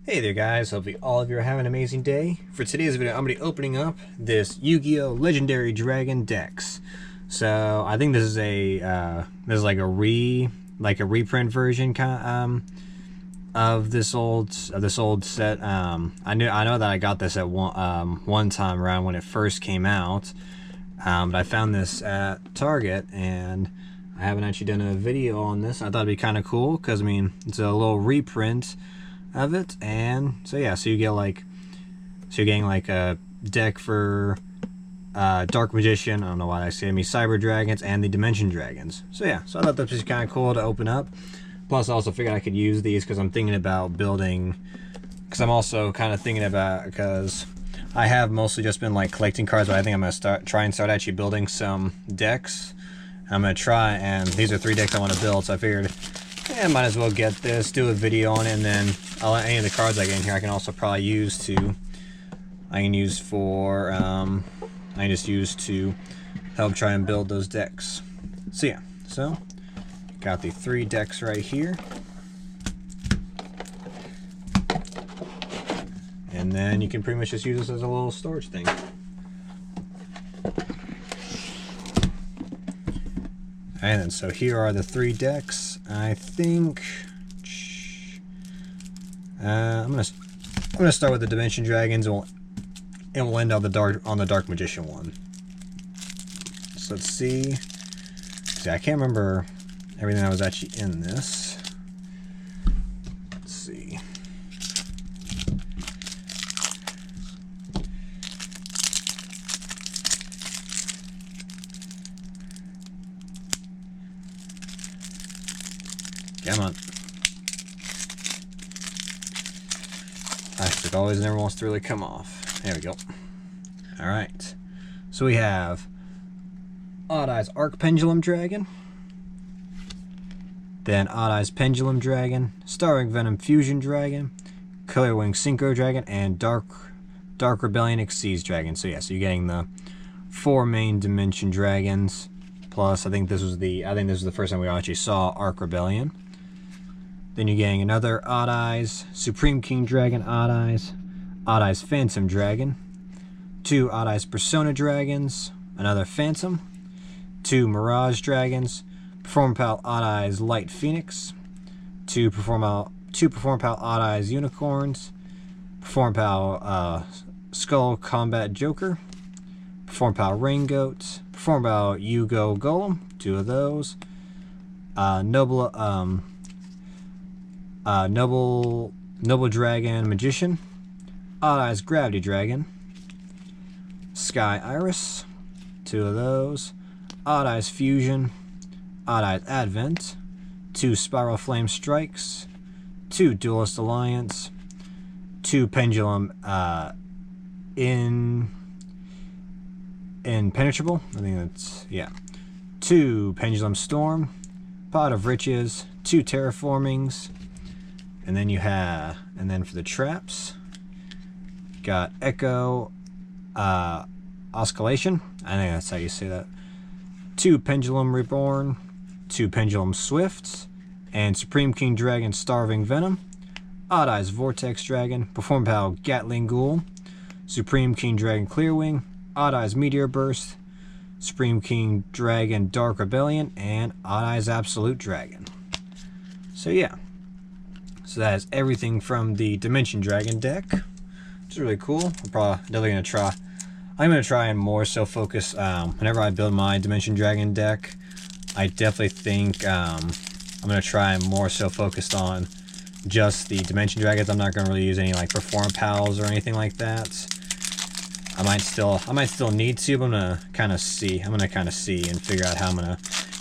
Hey there guys, hopefully all of you are having an amazing day. For today's video, I'm going to be opening up this Yu-Gi-Oh! Legendary Dragon Dex. So, I think this is like a reprint version of this old set. I know that I got this at one time around when it first came out. But I found this at Target and I haven't actually done a video on this. I thought it'd be kind of cool because I mean, it's a little reprint of it, and so yeah, so you're getting like a deck for Dark Magician, I don't know why I say me, Cyber Dragons, and the Dimension Dragons. So yeah, so I thought this was kind of cool to open up. Plus I also figured I could use these because I'm thinking about building, because I have mostly just been like collecting cards, but I think I'm gonna try and start actually building some decks. I'm gonna try, and these are 3 decks I want to build, so I figured, yeah, might as well get this, do a video on it, and then any of the cards I get in here I can also probably use to, help try and build those decks. So yeah, so got the 3 decks right here, and then you can pretty much just use this as a little storage thing. And then, so here are the 3 decks. I think I'm gonna start with the Dimension Dragons, and we'll end on the Dark Magician one. So let's see. See, I can't remember everything that was actually in this. Let's see. Come on. Plastic always never wants to really come off. There we go. Alright. So we have Odd Eyes Arc Pendulum Dragon. Then Odd Eyes Pendulum Dragon. Starring Venom Fusion Dragon. Killer Wing Synchro Dragon. And Dark Rebellion Xyz Dragon. So yeah, so you're getting the 4 main Dimension Dragons. Plus, I think this was the first time we actually saw Arc Rebellion. Then you're getting another Odd Eyes Supreme King Dragon Odd Eyes Phantom Dragon, 2 Odd Eyes Persona Dragons, another Phantom, 2 Mirage Dragons, Perform Pal Odd Eyes Light Phoenix, 2 Perform Pal Odd Eyes Unicorns, Perform Pal Skull Combat Joker, Perform Pal Rain Goat, Perform Pal Yugioh Golem, 2 of those, Noble Dragon Magician, Odd Eyes Gravity Dragon, Sky Iris, 2 of those, Odd Eyes Fusion, Odd Eyes Advent, 2 Spiral Flame Strikes, 2 Duelist Alliance, 2 Pendulum Impenetrable, I think that's, yeah, 2 Pendulum Storm, Pot of Riches, 2 Terraformings, and then for the traps, got Echo Oscillation, I think that's how you say that, 2 Pendulum Reborn, 2 Pendulum Swifts, and Supreme King Dragon Starving Venom, Odd Eyes Vortex Dragon, Perform Pal Gatling Ghoul, Supreme King Dragon Clearwing, Odd Eyes Meteor Burst, Supreme King Dragon Dark Rebellion, and Odd Eyes Absolute Dragon. So yeah. So that is everything from the Dimension Dragon deck, which is really cool. I'm gonna try and more so focus, whenever I build my Dimension Dragon deck, I definitely think I'm gonna try and more so focused on just the Dimension Dragons. I'm not gonna really use any like Perform Pals or anything like that. I might still need to, but I'm gonna kind of see and figure out how I'm gonna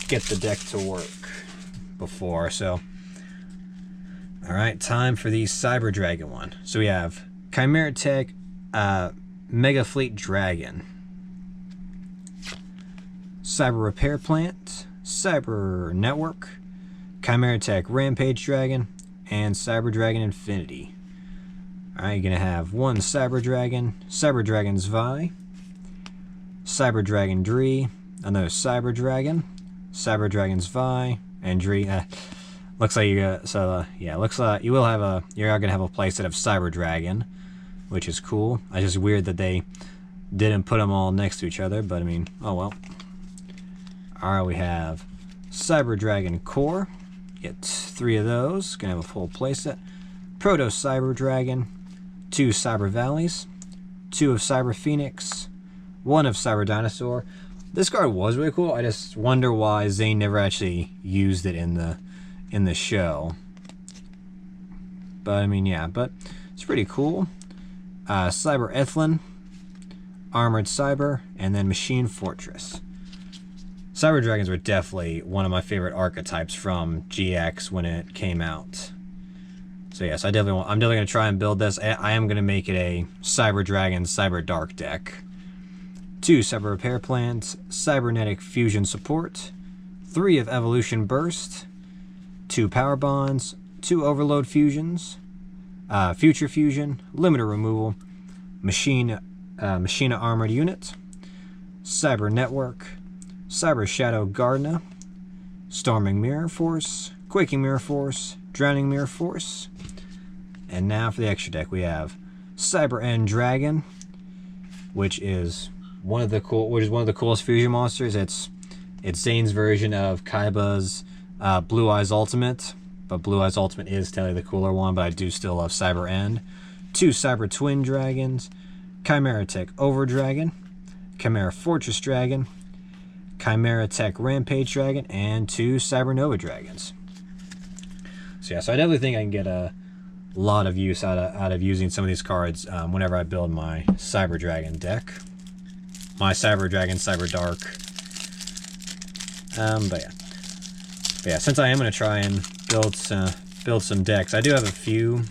get the deck to work before. So alright, time for the Cyber Dragon one. So we have Chimera Tech Mega Fleet Dragon, Cyber Repair Plant, Cyber Network, Chimera Tech Rampage Dragon, and Cyber Dragon Infinity. Alright, you're going to have 1 Cyber Dragon, Cyber Dragon Zwei, Cyber Dragon Dree, another Cyber Dragon, Cyber Dragon Zwei, and Dree. looks like yeah, looks like you are gonna have a playset of Cyber Dragon, which is cool. It's just weird that they didn't put them all next to each other, but I mean, oh well. Alright, we have Cyber Dragon Core. Get 3 of those. Gonna have a full playset. Proto Cyber Dragon, 2 Cyber Valleys, 2 of Cyber Phoenix, 1 of Cyber Dinosaur. This card was really cool. I just wonder why Zane never actually used it in the show. But I mean, yeah, but it's pretty cool. Cyber Ethlin, Armored Cyber, and then Machine Fortress. Cyber Dragons were definitely one of my favorite archetypes from GX when it came out. So yes, I'm definitely going to try and build this. I am going to make it a Cyber Dragon, Cyber Dark deck. 2 Cyber Repair Plans, Cybernetic Fusion Support, 3 of Evolution Burst, 2 Power Bonds, 2 Overload Fusions, Future Fusion, Limiter Removal, Machina Armored Unit, Cyber Network, Cyber Shadow Gardna, Storming Mirror Force, Quaking Mirror Force, Drowning Mirror Force. And now for the extra deck, we have Cyber End Dragon, which is one of the coolest fusion monsters. It's Zane's version of Kaiba's Blue Eyes Ultimate, but Blue Eyes Ultimate is technically the cooler one, but I do still love Cyber End. 2 Cyber Twin Dragons, Chimera Tech Over Dragon, Chimera Fortress Dragon, Chimera Tech Rampage Dragon, and 2 Cyber Nova Dragons. So yeah, so I definitely think I can get a lot of use out of using some of these cards whenever I build my Cyber Dragon deck. My Cyber Dragon, Cyber Dark. But yeah, since I am going to try and build some decks, I do have a few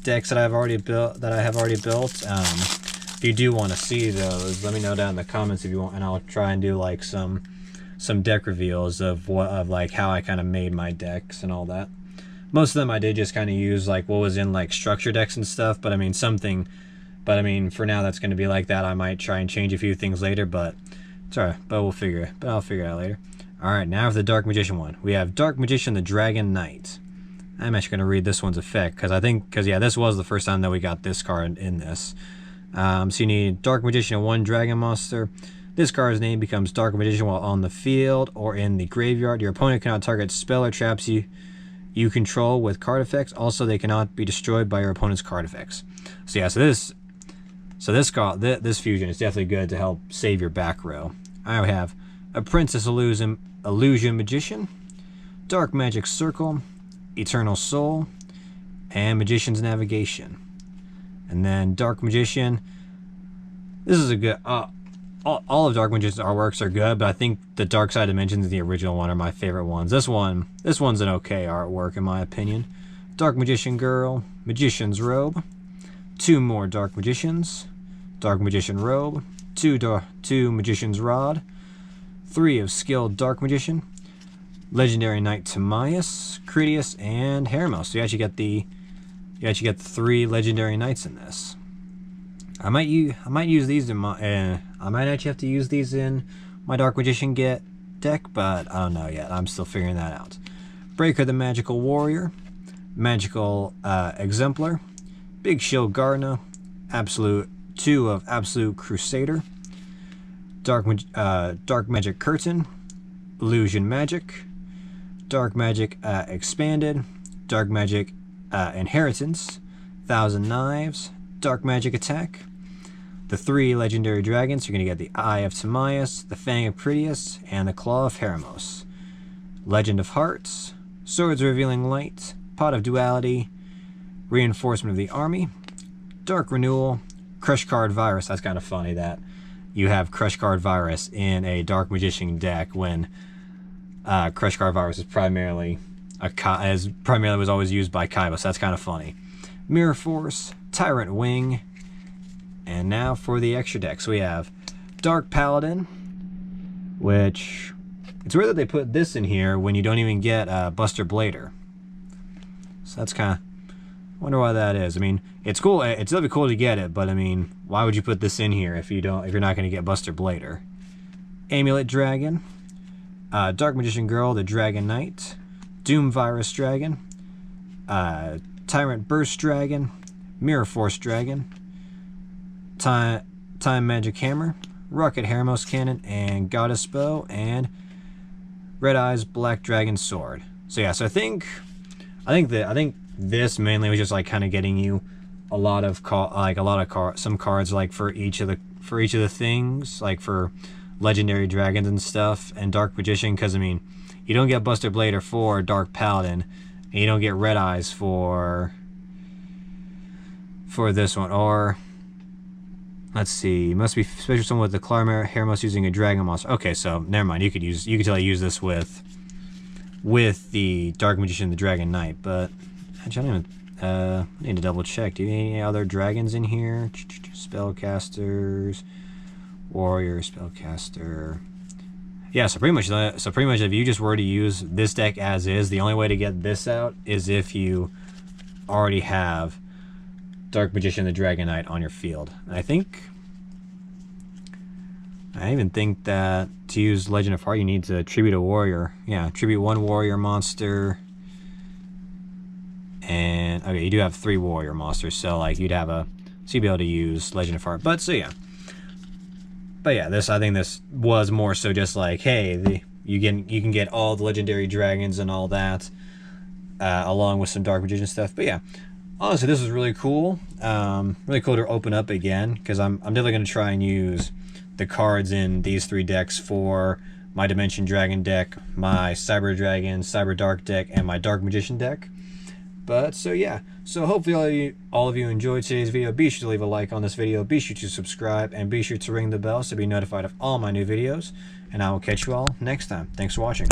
decks that I have already built. If you do want to see those, let me know down in the comments if you want, and I'll try and do like some deck reveals of like how I kind of made my decks and all that. Most of them I did just kind of use like what was in like structure decks and stuff, but I mean for now that's going to be like that. I might try and change a few things later, but it's alright. But I'll figure it out later. Alright, now for the Dark Magician one. We have Dark Magician the Dragon Knight. I'm actually going to read this one's effect, because yeah, this was the first time that we got this card in this. So you need Dark Magician and 1 Dragon Monster. This card's name becomes Dark Magician while on the field or in the graveyard. Your opponent cannot target spell or traps you control with card effects. Also, they cannot be destroyed by your opponent's card effects. So yeah, this fusion is definitely good to help save your back row. I have a Princess Illusion Magician, Dark Magic Circle, Eternal Soul, and Magician's Navigation. And then Dark Magician. This is a good. All of Dark Magician's artworks are good, but I think the Dark Side Dimensions, the original one, are my favorite ones. This one's an okay artwork in my opinion. Dark Magician Girl, Magician's Robe, 2 more Dark Magicians, Dark Magician Robe, 2 Magician's Rod, 3 of Skilled Dark Magician, Legendary Knight Timaeus, Critias, and Hermos. So you actually get the 3 Legendary Knights in this. I might use these in my. I might actually have to use these in my Dark Magician deck, but I don't know yet. I'm still figuring that out. Breaker the Magical Warrior, Magical Exemplar, Big Shield Gardna, 2 of Absolute Crusader, Dark Magic Curtain, Illusion Magic, Dark Magic Expanded, Dark Magic Inheritance, 1,000 Knives, Dark Magic Attack. The 3 Legendary Dragons, you're going to get the Eye of Timaeus, the Fang of Critias, and the Claw of Hermos. Legend of Hearts, Swords Revealing Light, Pot of Duality, Reinforcement of the Army, Dark Renewal, Crush Card Virus. That's kind of funny that you have Crush Card Virus in a Dark Magician deck when Crush Card Virus is primarily was always used by Kaiba, so that's kind of funny. Mirror Force, Tyrant Wing, and now for the extra decks, we have Dark Paladin, which it's weird that they put this in here when you don't even get Buster Blader. So that's kind of, wonder why that is. I mean, it's cool. It's really cool to get it, but I mean, why would you put this in here if you're not going to get Buster Blader? Amulet Dragon, Dark Magician Girl, the Dragon Knight, Doom Virus Dragon, Tyrant Burst Dragon, Mirror Force Dragon, Time Magic Hammer, Rocket Hermos Cannon, and Goddess Bow, and Red Eyes Black Dragon Sword. So yeah, so I think this mainly was just like kind of getting you a lot of some cards like for each of the things, like for legendary dragons and stuff, and Dark Magician, because I mean, you don't get Buster Blader for Dark Paladin, and you don't get Red Eyes for this one. Or let's see, must be special someone with the Clarmer Hermos using a dragon monster. Okay, so never mind. You could totally use this with the Dark Magician, the Dragon Knight. But actually, I don't even. I need to double check. Do you need any other dragons in here? Spellcasters, warrior, spellcaster. Yeah, so pretty much if you just were to use this deck as is, the only way to get this out is if you already have Dark Magician, the Dragon Knight on your field. And I even think that to use Legend of Heart, you need to tribute a warrior. Yeah, tribute one warrior monster. And okay, you do have 3 warrior monsters, so like you'd be able to use Legend of Heart. But yeah, I think this was more so just like, hey, you can get all the legendary dragons and all that, along with some Dark Magician stuff. But yeah, honestly, this was really cool. Really cool to open up again, because I'm definitely going to try and use the cards in these 3 decks for my Dimension Dragon deck, my Cyber Dragon, Cyber Dark deck, and my Dark Magician deck. But so yeah, so hopefully all of you enjoyed today's video. Be sure to leave a like on this video, be sure to subscribe, and be sure to ring the bell to be notified of all my new videos. And I will catch you all next time. Thanks for watching.